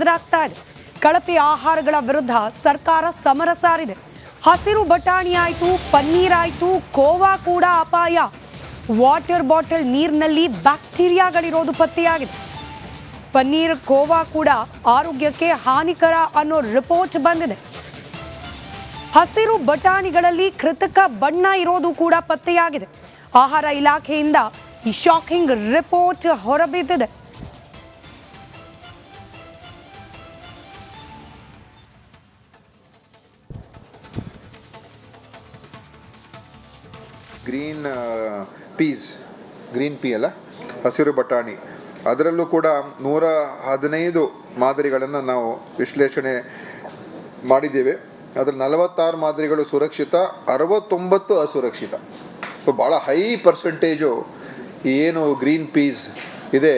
ಎದುರಾಗ್ತಾ ಇದೆ. ಕಳಪೆ ಆಹಾರಗಳ ವಿರುದ್ಧ ಸರ್ಕಾರ ಸಮರ ಸಾರಿದೆ. ಹಸಿರು ಬಟಾಣಿ ಆಯ್ತು, ಪನ್ನೀರ್ ಆಯ್ತು, ಕೋವಾ ಕೂಡ ಅಪಾಯ. ವಾಟರ್ ಬಾಟಲ್ ನೀರಿನಲ್ಲಿ ಬ್ಯಾಕ್ಟೀರಿಯಾಗಳಿರೋದು ಪತ್ತೆಯಾಗಿದೆ. ಪನ್ನೀರ್, ಕೋವಾ ಕೂಡ ಆರೋಗ್ಯಕ್ಕೆ ಹಾನಿಕರ ಅನ್ನೋ ರಿಪೋರ್ಟ್ ಬಂದಿದೆ. ಹಸಿರು ಬಟಾಣಿಗಳಲ್ಲಿ ಕೃತಕ ಬಣ್ಣ ಇರೋದು ಕೂಡ ಪತ್ತೆಯಾಗಿದೆ. ಆಹಾರ ಇಲಾಖೆಯಿಂದ ಈ ಶಾಕಿಂಗ್ ರಿಪೋರ್ಟ್ ಹೊರಬಿದ್ದಿದೆ. ಗ್ರೀನ್ ಪೀ ಅಲ್ಲ, ಹಸಿರು ಬಟಾಣಿ, ಅದರಲ್ಲೂ ಕೂಡ 115 ಮಾದರಿಗಳನ್ನು ನಾವು ವಿಶ್ಲೇಷಣೆ ಮಾಡಿದ್ದೇವೆ. ಅದರಲ್ಲಿ 46 ಮಾದರಿಗಳು ಸುರಕ್ಷಿತ, 69 ಅಸುರಕ್ಷಿತ. ಸೊ ಭಾಳ ಹೈ ಪರ್ಸೆಂಟೇಜು ಏನು ಗ್ರೀನ್ ಪೀಸ್ ಇದೆ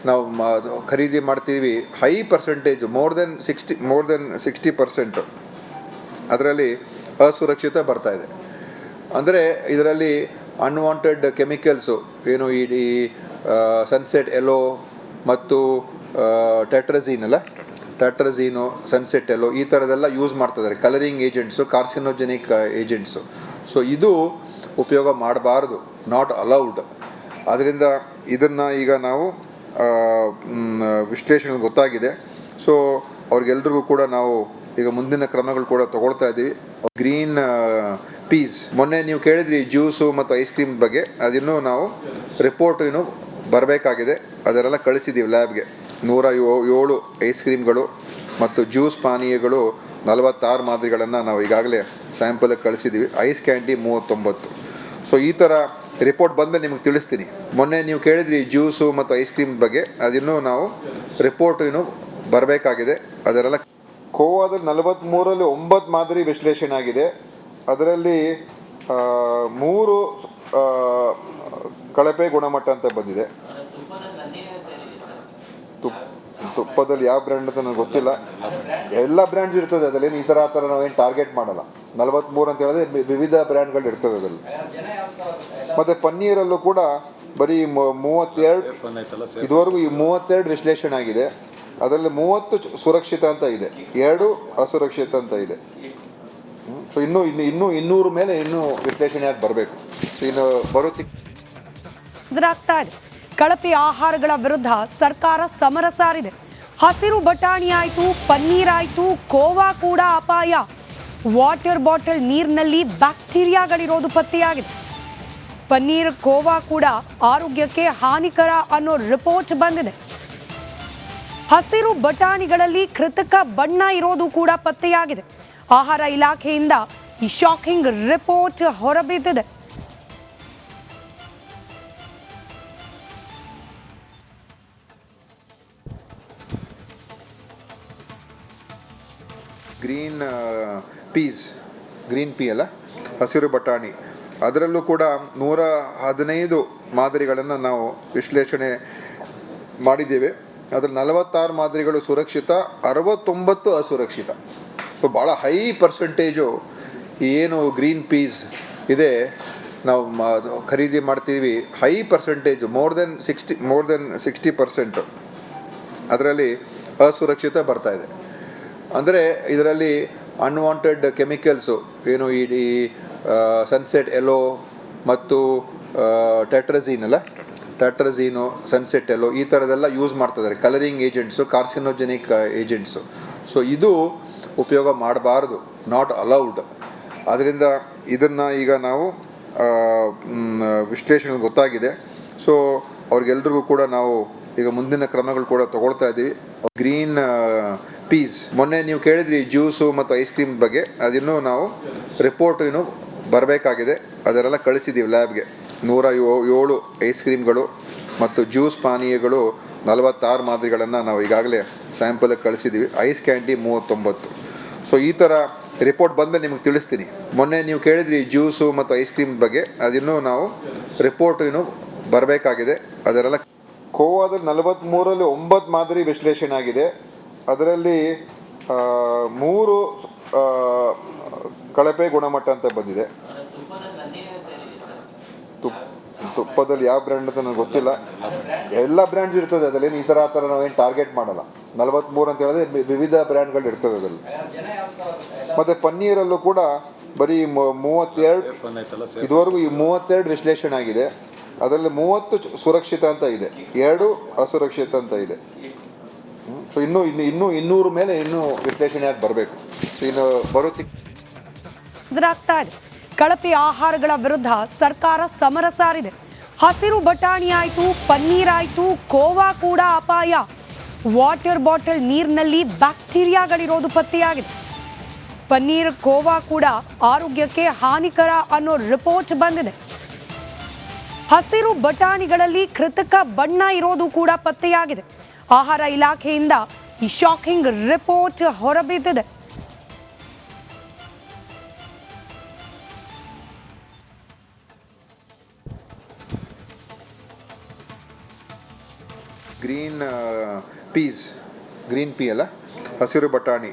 ನಾವು ಖರೀದಿ ಮಾಡ್ತೀವಿ, ಹೈ ಪರ್ಸೆಂಟೇಜು ಮೋರ್ ದೆನ್ 60% ಅದರಲ್ಲಿ ಅಸುರಕ್ಷಿತ ಬರ್ತಾ ಇದೆ. ಅಂದರೆ ಇದರಲ್ಲಿ ಅನ್ವಾಂಟೆಡ್ ಕೆಮಿಕಲ್ಸು ಏನು ಈ ಸನ್ಸೆಟ್ ಎಲ್ಲೋ ಮತ್ತು ಟ್ಯಾಟ್ರಝೀನು, ಸನ್ಸೆಟ್ ಎಲ್ಲೋ ಈ ಥರದೆಲ್ಲ ಯೂಸ್ ಮಾಡ್ತಿದ್ದಾರೆ. Colouring agents, carcinogenic agents. So ಇದು ಉಪಯೋಗ ಮಾಡಬಾರ್ದು, ನಾಟ್ ಅಲೌಡ್. ಅದರಿಂದ ಇದನ್ನು ಈಗ ನಾವು ವಿಶ್ಲೇಷಣೆ ಗೊತ್ತಾಗಿದೆ. ಸೊ ಅವ್ರಿಗೆಲ್ರಿಗೂ ಕೂಡ ನಾವು ಈಗ ಮುಂದಿನ ಕ್ರಮಗಳು ಕೂಡ ತಗೊಳ್ತಾ ಇದ್ದೀವಿ. ಗ್ರೀನ್ ಪೀಸ್ ಮೊನ್ನೆ ನೀವು ಕೇಳಿದ್ರಿ ಜ್ಯೂಸು ಮತ್ತು ಐಸ್ ಕ್ರೀಮ್ ಬಗ್ಗೆ, ಅದಿನ್ನೂ ನಾವು ರಿಪೋರ್ಟ್ ಇನ್ನೂ ಬರಬೇಕಾಗಿದೆ. ಅದರೆಲ್ಲ ಕಳಿಸಿದ್ದೀವಿ ಲ್ಯಾಬ್ಗೆ. 107 ಐಸ್ ಕ್ರೀಮ್ಗಳು ಮತ್ತು ಜ್ಯೂಸ್ ಪಾನೀಯಗಳು 46 ಮಾದರಿಗಳನ್ನು ನಾವು ಈಗಾಗಲೇ ಸ್ಯಾಂಪಲ್ಗೆ ಕಳಿಸಿದ್ದೀವಿ. Ice candy 39. ಸೊ ಈ ಥರ ರಿಪೋರ್ಟ್ ಬಂದಮೇಲೆ ನಿಮಗೆ ತಿಳಿಸ್ತೀನಿ. ಮೊನ್ನೆ ನೀವು ಕೇಳಿದ್ರಿ ಜ್ಯೂಸು ಮತ್ತು ಐಸ್ ಕ್ರೀಮ್ ಬಗ್ಗೆ, ಅದಿನ್ನೂ ನಾವು ರಿಪೋರ್ಟ್ ಇನ್ನೂ ಬರಬೇಕಾಗಿದೆ. ಅದರೆಲ್ಲ ಕೋವಾದಲ್ಲಿ 43ರಲ್ಲಿ 9 ಮಾದರಿ ವಿಶ್ಲೇಷಣೆ ಆಗಿದೆ. ಅದರಲ್ಲಿ 3 ಕಳಪೆ ಗುಣಮಟ್ಟ ಅಂತ ಬಂದಿದೆ. ತುಪ್ಪದಲ್ಲಿ ಯಾವ ಬ್ರ್ಯಾಂಡ್ ಅಂತ ನನಗೆ ಗೊತ್ತಿಲ್ಲ. ಎಲ್ಲ ಬ್ರ್ಯಾಂಡ್ಸ್ ಇರ್ತದೆ ಅದರಲ್ಲಿ. ಈ ಥರ ನಾವೇನು ಟಾರ್ಗೆಟ್ ಮಾಡಲ್ಲ. 43 ಅಂತ ಹೇಳಿದ್ರೆ ವಿವಿಧ ಬ್ರ್ಯಾಂಡ್ಗಳು ಇರ್ತದೆ ಅದರಲ್ಲಿ. ಮತ್ತು ಪನ್ನೀರಲ್ಲೂ ಕೂಡ ಬರೀ 32, ಇದುವರೆಗೂ ಈ 32 ವಿಶ್ಲೇಷಣೆ ಆಗಿದೆ. ಅದರಲ್ಲಿ 30 ಸುರಕ್ಷಿತ ಅಂತ ಇದೆ, 2 ಅಸುರಕ್ಷಿತ ಅಂತ ಇದೆ. ಸೊ ಇನ್ನೂ 200 ಮೇಲೆ ಇನ್ನೂ ವಿಶ್ಲೇಷಣೆ ಆಗಿ ಬರಬೇಕು. ಇನ್ನು ಎದುರಾಗ್ತಾ ಇದೆ. ಕಳಪೆ ಆಹಾರಗಳ ವಿರುದ್ಧ ಸರ್ಕಾರ ಸಮರ ಸಾರಿದೆ. ಹಸಿರು ಬಟಾಣಿ ಆಯ್ತು, ಪನ್ನೀರ್ ಆಯ್ತು, ಕೋವಾ ಕೂಡ ಅಪಾಯ. ವಾಟರ್ ಬಾಟಲ್ ನೀರಿನಲ್ಲಿ ಬ್ಯಾಕ್ಟೀರಿಯಾಗಳಿರೋದು ಪತ್ತೆಯಾಗಿದೆ. ಪನ್ನೀರ್, ಕೋವಾ ಕೂಡ ಆರೋಗ್ಯಕ್ಕೆ ಹಾನಿಕರ ಅನ್ನೋ ರಿಪೋರ್ಟ್ ಬಂದಿದೆ. ಹಸಿರು ಬಟಾಣಿಗಳಲ್ಲಿ ಕೃತಕ ಬಣ್ಣ ಇರೋದು ಕೂಡ ಪತ್ತೆಯಾಗಿದೆ. ಆಹಾರ ಇಲಾಖೆಯಿಂದ ಈ ಶಾಕಿಂಗ್ ರಿಪೋರ್ಟ್ ಹೊರಬಿದ್ದಿದೆ. ಗ್ರೀನ್ ಪೀ ಅಲ್ಲ, ಹಸಿರು ಬಟಾಣಿ, ಅದರಲ್ಲೂ ಕೂಡ 115 ಮಾದರಿಗಳನ್ನು ನಾವು ವಿಶ್ಲೇಷಣೆ ಮಾಡಿದ್ದೇವೆ. ಅದರಲ್ಲಿ 46 ಮಾದರಿಗಳು ಸುರಕ್ಷಿತ, 69 ಅಸುರಕ್ಷಿತ. ಸೊ ಭಾಳ ಹೈ ಪರ್ಸೆಂಟೇಜು ಏನು ಗ್ರೀನ್ ಪೀಸ್ ಇದೆ ನಾವು ಖರೀದಿ ಮಾಡ್ತೀವಿ, ಹೈ ಪರ್ಸೆಂಟೇಜು ಮೋರ್ ದೆನ್ 60% ಅದರಲ್ಲಿ ಅಸುರಕ್ಷಿತ ಬರ್ತಾ ಇದೆ. ಅಂದರೆ ಇದರಲ್ಲಿ ಅನ್ವಾಂಟೆಡ್ ಕೆಮಿಕಲ್ಸು ಏನು ಈ ಸನ್ಸೆಟ್ ಎಲ್ಲೋ ಮತ್ತು ಟ್ಯಾಟ್ರಝೀನು, ಸನ್ಸೆಟ್ ಎಲ್ಲೋ ಈ ಥರದೆಲ್ಲ ಯೂಸ್ ಮಾಡ್ತಿದ್ದಾರೆ. Colouring agents, carcinogenic agents. So ಇದು ಉಪಯೋಗ ಮಾಡಬಾರ್ದು, ನಾಟ್ ಅಲೌಡ್. ಅದರಿಂದ ಇದನ್ನು ಈಗ ನಾವು ವಿಶ್ಲೇಷಣೆ ಗೊತ್ತಾಗಿದೆ. ಸೊ ಅವ್ರಿಗೆಲ್ರಿಗೂ ಕೂಡ ನಾವು ಈಗ ಮುಂದಿನ ಕ್ರಮಗಳು ಕೂಡ ತಗೊಳ್ತಾ ಇದ್ದೀವಿ. ಗ್ರೀನ್ ಪೀಸ್ ಮೊನ್ನೆ ನೀವು ಕೇಳಿದ್ರಿ ಜ್ಯೂಸು ಮತ್ತು ಐಸ್ ಕ್ರೀಮ್ ಬಗ್ಗೆ, ಅದಿನ್ನೂ ನಾವು ರಿಪೋರ್ಟ್ ಇನ್ನೂ ಬರಬೇಕಾಗಿದೆ. ಅದರೆಲ್ಲ ಕಳಿಸಿದ್ದೀವಿ ಲ್ಯಾಬ್ಗೆ. 107 ಐಸ್ ಕ್ರೀಮ್ಗಳು ಮತ್ತು ಜ್ಯೂಸ್ ಪಾನೀಯಗಳು 46 ಮಾದರಿಗಳನ್ನು ನಾವು ಈಗಾಗಲೇ ಸ್ಯಾಂಪಲ್ಗೆ ಕಳಿಸಿದ್ದೀವಿ. Ice candy 39. ಸೊ ಈ ಥರ ರಿಪೋರ್ಟ್ ಬಂದಮೇಲೆ ನಿಮಗೆ ತಿಳಿಸ್ತೀನಿ. ಮೊನ್ನೆ ನೀವು ಕೇಳಿದ್ರಿ ಜ್ಯೂಸು ಮತ್ತು ಐಸ್ ಕ್ರೀಮ್ ಬಗ್ಗೆ, ಅದಿನ್ನೂ ನಾವು ರಿಪೋರ್ಟ್ ಇನ್ನೂ ಬರಬೇಕಾಗಿದೆ. ಅದರೆಲ್ಲ ಕೋವಾದಲ್ಲಿ 43ರಲ್ಲಿ 9 ಮಾದರಿ ವಿಶ್ಲೇಷಣೆ ಆಗಿದೆ. ಅದರಲ್ಲಿ 3 ಕಳಪೆ ಗುಣಮಟ್ಟ ಅಂತ ಬಂದಿದೆ. ತುಪ್ಪದಲ್ಲಿ ಯಾವ ಬ್ರ್ಯಾಂಡ್ ಅಂತ ನನಗೆ ಗೊತ್ತಿಲ್ಲ. ಎಲ್ಲ ಬ್ರ್ಯಾಂಡ್ಸ್ ಇರ್ತದೆ ಅದರಲ್ಲಿ. ಈ ಥರ ನಾವೇನು ಟಾರ್ಗೆಟ್ ಮಾಡಲ್ಲ. 43 ಅಂತ ಹೇಳಿದ್ರೆ ವಿವಿಧ ಬ್ರ್ಯಾಂಡ್ಗಳು ಇರ್ತದೆ ಅದರಲ್ಲಿ. ಮತ್ತು ಪನ್ನೀರಲ್ಲೂ ಕೂಡ ಬರೀ 32 ಇದುವರೆಗೂ ಈ 32 ವಿಶ್ಲೇಷಣೆ ಆಗಿದೆ. ಅದರಲ್ಲಿ 30 ಸುರಕ್ಷಿತ ಅಂತ ಇದೆ, 2 ಅಸುರಕ್ಷಿತ ಅಂತ ಇದೆ. ಸೊ ಇನ್ನೂ 200 ಮೇಲೆ ಇನ್ನೂ ವಿಶ್ಲೇಷಣೆ ಆಗಿ ಬರಬೇಕು. ಇನ್ನು ಎದುರಾಗ್ತಾ ಇದೆ. ಕಳಪೆ ಆಹಾರಗಳ ವಿರುದ್ಧ ಸರ್ಕಾರ ಸಮರ ಸಾರಿದೆ. ಹಸಿರು ಬಟಾಣಿ ಆಯ್ತು, ಪನ್ನೀರ್ ಆಯ್ತು, ಕೋವಾ ಕೂಡ ಅಪಾಯ. ವಾಟರ್ ಬಾಟಲ್ ನೀರಿನಲ್ಲಿ ಬ್ಯಾಕ್ಟೀರಿಯಾಗಳಿರೋದು ಪತ್ತೆಯಾಗಿದೆ. ಪನ್ನೀರ್, ಕೋವಾ ಕೂಡ ಆರೋಗ್ಯಕ್ಕೆ ಹಾನಿಕರ ಅನ್ನೋ ರಿಪೋರ್ಟ್ ಬಂದಿದೆ. ಹಸಿರು ಬಟಾಣಿಗಳಲ್ಲಿ ಕೃತಕ ಬಣ್ಣ ಇರೋದು ಕೂಡ ಪತ್ತೆಯಾಗಿದೆ. ಆಹಾರ ಇಲಾಖೆಯಿಂದ ಈ ಶಾಕಿಂಗ್ ರಿಪೋರ್ಟ್ ಹೊರಬಿದ್ದಿದೆ. ಗ್ರೀನ್ ಪೀ ಅಲ್ಲ, ಹಸಿರು ಬಟಾಣಿ,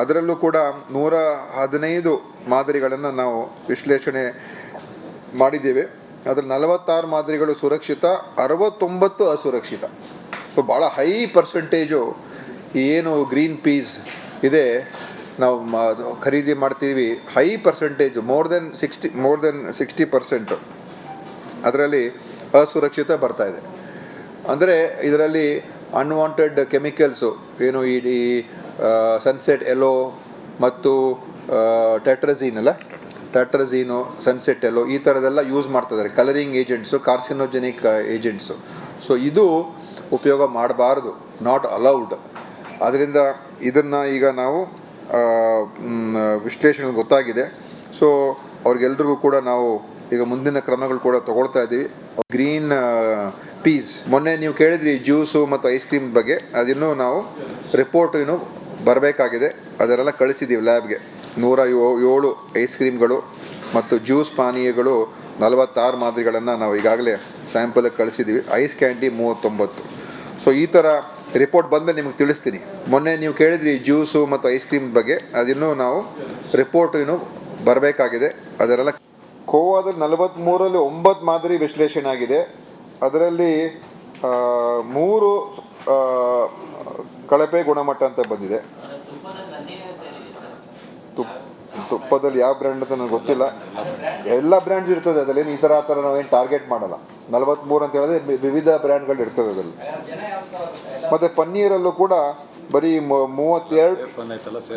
ಅದರಲ್ಲೂ ಕೂಡ 115 ಮಾದರಿಗಳನ್ನು ನಾವು ವಿಶ್ಲೇಷಣೆ ಮಾಡಿದ್ದೇವೆ. ಅದರಲ್ಲಿ 46 ಮಾದರಿಗಳು ಸುರಕ್ಷಿತ, 69 ಅಸುರಕ್ಷಿತ. ಸೊ ಭಾಳ ಹೈ ಪರ್ಸೆಂಟೇಜು ಏನು ಗ್ರೀನ್ ಪೀಸ್ ಇದೆ ನಾವು ಖರೀದಿ ಮಾಡ್ತೀವಿ, ಹೈ ಪರ್ಸೆಂಟೇಜು ಮೋರ್ ದೆನ್ 60% ಅದರಲ್ಲಿ ಅಸುರಕ್ಷಿತ ಬರ್ತಾ ಇದೆ. ಅಂದರೆ ಇದರಲ್ಲಿ ಅನ್ವಾಂಟೆಡ್ ಕೆಮಿಕಲ್ಸು ಏನು ಈ ಸನ್ಸೆಟ್ ಎಲ್ಲೋ ಮತ್ತು ಟ್ಯಾಟ್ರಝೀನು, ಸನ್ಸೆಟ್ ಎಲ್ಲೋ ಈ ಥರದೆಲ್ಲ ಯೂಸ್ ಮಾಡ್ತಿದ್ದಾರೆ. Colouring agents, carcinogenic agents. So ಇದು ಉಪಯೋಗ ಮಾಡಬಾರ್ದು, ನಾಟ್ ಅಲೌಡ್. ಅದರಿಂದ ಇದನ್ನು ಈಗ ನಾವು ವಿಶ್ಲೇಷಣೆ ಗೊತ್ತಾಗಿದೆ. ಸೊ ಅವ್ರಿಗೆಲ್ರಿಗೂ ಕೂಡ ನಾವು ಈಗ ಮುಂದಿನ ಕ್ರಮಗಳು ಕೂಡ ತಗೊಳ್ತಾ ಇದ್ದೀವಿ. ಗ್ರೀನ್ ಪೀಸ್ ಮೊನ್ನೆ ನೀವು ಕೇಳಿದ್ರಿ ಜ್ಯೂಸು ಮತ್ತು ಐಸ್ ಕ್ರೀಮ್ ಬಗ್ಗೆ, ಅದಿನ್ನೂ ನಾವು ರಿಪೋರ್ಟ್ ಇನ್ನೂ ಬರಬೇಕಾಗಿದೆ. ಅದರೆಲ್ಲ ಕಳಿಸಿದ್ದೀವಿ ಲ್ಯಾಬ್ಗೆ. 107 ಐಸ್ ಕ್ರೀಮ್ಗಳು ಮತ್ತು ಜ್ಯೂಸ್ ಪಾನೀಯಗಳು 46 ಮಾದರಿಗಳನ್ನು ನಾವು ಈಗಾಗಲೇ ಸ್ಯಾಂಪಲ್ಗೆ ಕಳಿಸಿದ್ದೀವಿ. Ice candy 39. ಸೊ ಈ ಥರ ರಿಪೋರ್ಟ್ ಬಂದಮೇಲೆ ನಿಮಗೆ ತಿಳಿಸ್ತೀನಿ. ಮೊನ್ನೆ ನೀವು ಕೇಳಿದ್ರಿ ಜ್ಯೂಸು ಮತ್ತು ಐಸ್ ಕ್ರೀಮ್ ಬಗ್ಗೆ, ಅದಿನ್ನೂ ನಾವು ರಿಪೋರ್ಟ್ ಇನ್ನೂ ಬರಬೇಕಾಗಿದೆ. ಅದರೆಲ್ಲ ಕೋವಾದಲ್ಲಿ 43ರಲ್ಲಿ 9 ಮಾದರಿ ವಿಶ್ಲೇಷಣೆ ಆಗಿದೆ. ಅದರಲ್ಲಿ 3 ಕಳಪೆ ಗುಣಮಟ್ಟ ಅಂತ ಬಂದಿದೆ. ತುಪ್ಪದಲ್ಲಿ ಯಾವ ಬ್ರ್ಯಾಂಡ್ ಅಂತ ನನಗೆ ಗೊತ್ತಿಲ್ಲ. ಎಲ್ಲ ಬ್ರ್ಯಾಂಡ್ಸ್ ಇರ್ತದೆ ಅದರಲ್ಲಿ, ಈ ಥರ ನಾವೇನು ಟಾರ್ಗೆಟ್ ಮಾಡಲ್ಲ. 43 ಅಂತ ಹೇಳಿದ್ರೆ ವಿವಿಧ ಬ್ರ್ಯಾಂಡ್ಗಳು ಇರ್ತದೆ ಅದರಲ್ಲಿ. ಮತ್ತು ಪನ್ನೀರಲ್ಲೂ ಕೂಡ ಬರೀ 32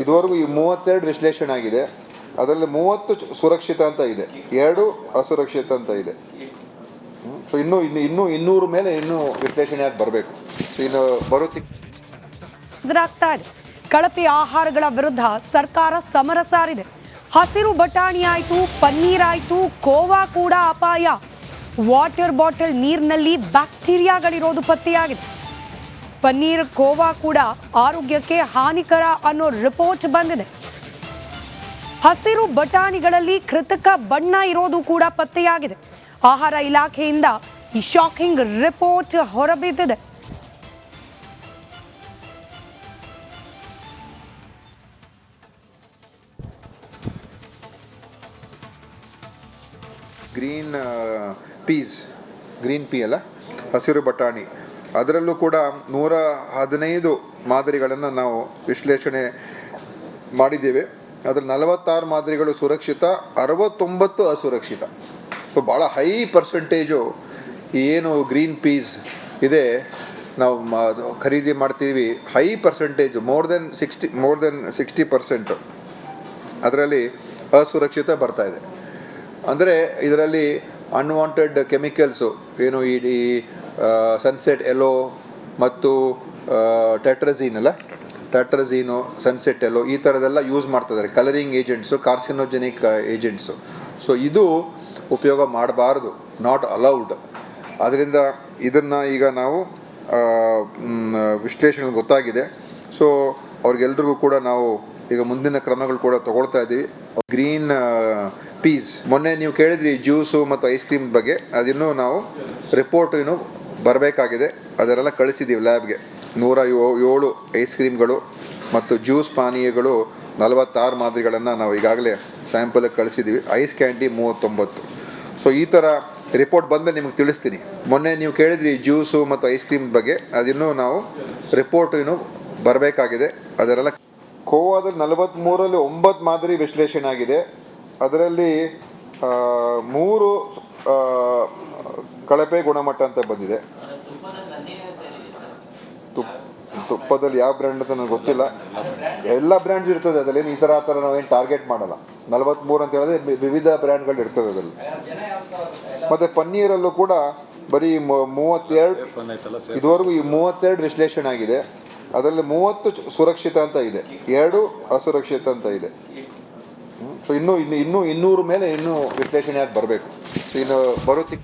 ಇದುವರೆಗೂ ಈ 32 ವಿಶ್ಲೇಷಣೆ ಆಗಿದೆ. ಅದರಲ್ಲಿ 30 ಸುರಕ್ಷಿತ ಅಂತ ಇದೆ, 2 ಅಸುರಕ್ಷಿತ ಅಂತ ಇದೆ. ಸೊ ಇನ್ನೂ 200 ಮೇಲೆ ಇನ್ನೂ ವಿಶ್ಲೇಷಣೆ ಆಗಿ ಬರಬೇಕು. ಇನ್ನು ಎದುರಾಗ್ತಾ ಇದೆ. ಕಳಪೆ ಆಹಾರಗಳ ವಿರುದ್ಧ ಸರ್ಕಾರ ಸಮರ ಸಾರಿದೆ. ಹಸಿರು ಬಟಾಣಿ ಆಯ್ತು, ಪನ್ನೀರ್ ಆಯ್ತು, ಕೋವಾ ಕೂಡ ಅಪಾಯ. ವಾಟರ್ ಬಾಟಲ್ ನೀರಿನಲ್ಲಿ ಬ್ಯಾಕ್ಟೀರಿಯಾಗಳಿರೋದು ಪತ್ತೆಯಾಗಿದೆ. ಪನ್ನೀರ್, ಕೋವಾ ಕೂಡ ಆರೋಗ್ಯಕ್ಕೆ ಹಾನಿಕರ ಅನ್ನೋ ರಿಪೋರ್ಟ್ ಬಂದಿದೆ. ಹಸಿರು ಬಟಾಣಿಗಳಲ್ಲಿ ಕೃತಕ ಬಣ್ಣ ಇರೋದು ಕೂಡ ಪತ್ತೆಯಾಗಿದೆ. ಆಹಾರ ಇಲಾಖೆಯಿಂದ ಈ ಶಾಕಿಂಗ್ ರಿಪೋರ್ಟ್ ಹೊರಬಿದ್ದಿದೆ. ಗ್ರೀನ್ ಪೀ ಅಲ್ಲ, ಹಸಿರು ಬಟಾಣಿ, ಅದರಲ್ಲೂ ಕೂಡ 115 ಮಾದರಿಗಳನ್ನು ನಾವು ವಿಶ್ಲೇಷಣೆ ಮಾಡಿದ್ದೇವೆ. ಅದರಲ್ಲಿ 46 ಮಾದರಿಗಳು ಸುರಕ್ಷಿತ, 69 ಅಸುರಕ್ಷಿತ. ಸೊ ಭಾಳ ಹೈ ಪರ್ಸೆಂಟೇಜು ಏನು ಗ್ರೀನ್ ಪೀಸ್ ಇದೆ ನಾವು ಖರೀದಿ ಮಾಡ್ತೀವಿ, ಹೈ ಪರ್ಸೆಂಟೇಜು ಮೋರ್ ದೆನ್ 60% ಅದರಲ್ಲಿ ಅಸುರಕ್ಷಿತ ಬರ್ತಾ ಇದೆ. ಅಂದರೆ ಇದರಲ್ಲಿ ಅನ್ವಾಂಟೆಡ್ ಕೆಮಿಕಲ್ಸು ಏನು ಈ ಸನ್ಸೆಟ್ ಎಲ್ಲೋ ಮತ್ತು ಟ್ಯಾಟ್ರಝೀನು, ಸನ್ಸೆಟ್ ಎಲ್ಲೋ ಈ ಥರದೆಲ್ಲ ಯೂಸ್ ಮಾಡ್ತಿದ್ದಾರೆ. Colouring agents, carcinogenic agents. So ಇದು ಉಪಯೋಗ ಮಾಡಬಾರ್ದು, ನಾಟ್ ಅಲೌಡ್. ಅದರಿಂದ ಇದನ್ನು ಈಗ ನಾವು ವಿಶ್ಲೇಷಣೆ ಗೊತ್ತಾಗಿದೆ. ಸೊ ಅವ್ರಿಗೆಲ್ರಿಗೂ ಕೂಡ ನಾವು ಈಗ ಮುಂದಿನ ಕ್ರಮಗಳು ಕೂಡ ತಗೊಳ್ತಾ ಇದ್ದೀವಿ. ಗ್ರೀನ್ ಪೀಸ್ ಮೊನ್ನೆ ನೀವು ಕೇಳಿದ್ರಿ ಜ್ಯೂಸು ಮತ್ತು ಐಸ್ ಕ್ರೀಮ್ ಬಗ್ಗೆ, ಅದಿನ್ನೂ ನಾವು ರಿಪೋರ್ಟ್ ಇನ್ನೂ ಬರಬೇಕಾಗಿದೆ. ಅದರೆಲ್ಲ ಕಳಿಸಿದ್ದೀವಿ ಲ್ಯಾಬ್ಗೆ. 107 ಐಸ್ ಕ್ರೀಮ್ಗಳು ಮತ್ತು ಜ್ಯೂಸ್ ಪಾನೀಯಗಳು 46 ಮಾದರಿಗಳನ್ನು ನಾವು ಈಗಾಗಲೇ ಸ್ಯಾಂಪಲ್ಗೆ ಕಳಿಸಿದ್ದೀವಿ. Ice candy 39. ಸೊ ಈ ಥರ ರಿಪೋರ್ಟ್ ಬಂದಮೇಲೆ ನಿಮಗೆ ತಿಳಿಸ್ತೀನಿ. ಮೊನ್ನೆ ನೀವು ಕೇಳಿದ್ರಿ ಜ್ಯೂಸು ಮತ್ತು ಐಸ್ ಕ್ರೀಮ್ ಬಗ್ಗೆ, ಅದಿನ್ನೂ ನಾವು ರಿಪೋರ್ಟ್ ಇನ್ನೂ ಬರಬೇಕಾಗಿದೆ. ಅದರೆಲ್ಲ ಕೋವಾದಲ್ಲಿ 43ರಲ್ಲಿ 9 ಮಾದರಿ ವಿಶ್ಲೇಷಣೆ ಆಗಿದೆ. ಅದರಲ್ಲಿ 3 ಕಳಪೆ ಗುಣಮಟ್ಟ ಅಂತ ಬಂದಿದೆ. ತುಪ್ಪದಲ್ಲಿ ಯಾವ ಬ್ರ್ಯಾಂಡ್ ಅಂತ ನನಗೆ ಗೊತ್ತಿಲ್ಲ. ಎಲ್ಲ ಬ್ರ್ಯಾಂಡ್ಸ್ ಇರ್ತದೆ ಅದರಲ್ಲಿ, ಈ ಥರ ಆ ಥರ ನಾವೇನು ಟಾರ್ಗೆಟ್ ಮಾಡಲ್ಲ. 43 ಅಂತ ಹೇಳಿದ್ರೆ ವಿವಿಧ ಬ್ರ್ಯಾಂಡ್ಗಳು ಇರ್ತದೆ ಅದರಲ್ಲಿ. ಮತ್ತು ಪನ್ನೀರಲ್ಲೂ ಕೂಡ ಬರೀ 32 ಇದುವರೆಗೂ ಈ 32 ವಿಶ್ಲೇಷಣೆ ಆಗಿದೆ. ಅದರಲ್ಲಿ 30 ಸುರಕ್ಷಿತ ಅಂತ ಇದೆ, 2 ಅಸುರಕ್ಷಿತ ಅಂತ ಇದೆ. ಸೊ ಇನ್ನೂ 200 ಮೇಲೆ ಇನ್ನೂ ವಿಶ್ಲೇಷಣೆ ಆಗಿ ಬರಬೇಕು. ಸೊ ಇನ್ನು ಬರುತ್ತೆ.